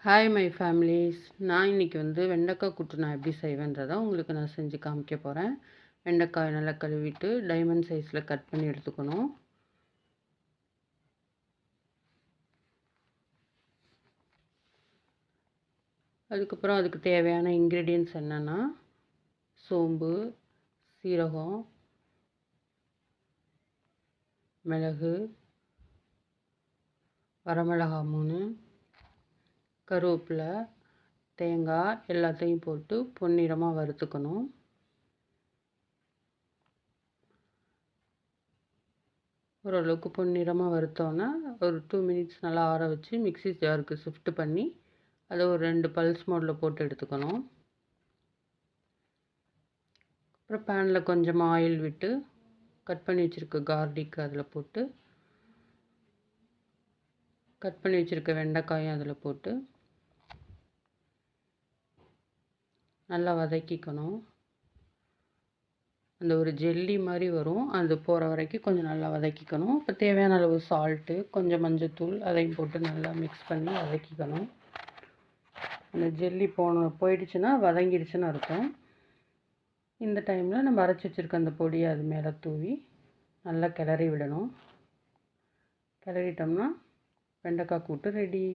Hi my families. நான் இன்னைக்கு வெண்டைக்காய் கூட்டு நான் எப்படி செய்வேன்றதை உங்களுக்கு நான் செஞ்சு காமிக்க போகிறேன். வெண்டைக்காய் நல்லா கழுவிட்டு டைமண்ட் சைஸில் கட் பண்ணி எடுத்துக்கணும். அதுக்கப்புறம் அதுக்கு தேவையான இன்க்ரீடியன்ட்ஸ் என்னென்னா சோம்பு, சீரகம், மிளகு, வரமிளகாய் 3, கருவேப்பிலை, தேங்காய் எல்லாத்தையும் போட்டு பொன்னிறமாக வறுத்துக்கணும். ஓரளவுக்கு பொன்னிறமாக வறுத்தோன்னா ஒரு 2 மினிட்ஸ் நல்லா ஆற வச்சு மிக்ஸி ஜாருக்கு ஷிஃப்ட் பண்ணி அதை ஒரு 2 பல்ஸ் மோடில் போட்டு எடுத்துக்கணும். அப்புறம் பேனில் கொஞ்சம் ஆயில் விட்டு கட் பண்ணி வச்சுருக்க கார்லிக் அதில் போட்டு கட் பண்ணி வச்சுருக்க வெண்டைக்காயும் அதில் போட்டு நல்லா வதக்கிக்கணும். அந்த ஒரு ஜெல்லி மாதிரி வரும், அது போகிற வரைக்கும் கொஞ்சம் நல்லா வதக்கிக்கணும். இப்போ தேவையான அளவு சால்ட்டு, கொஞ்சம் மஞ்சத்தூள் அதையும் போட்டு நல்லா மிக்ஸ் பண்ணி வதக்கிக்கணும். அந்த ஜெல்லி போயிடுச்சுன்னா வதங்கிடுச்சுன்னு அர்த்தம். இந்த டைமில் நம்ம அரைச்சி வச்சுருக்க அந்த பொடியை அது மேலே தூவி நல்லா கிளறி விடணும். கிளறிட்டோம்னா வெண்டைக்காய் கூட்டு ரெடி.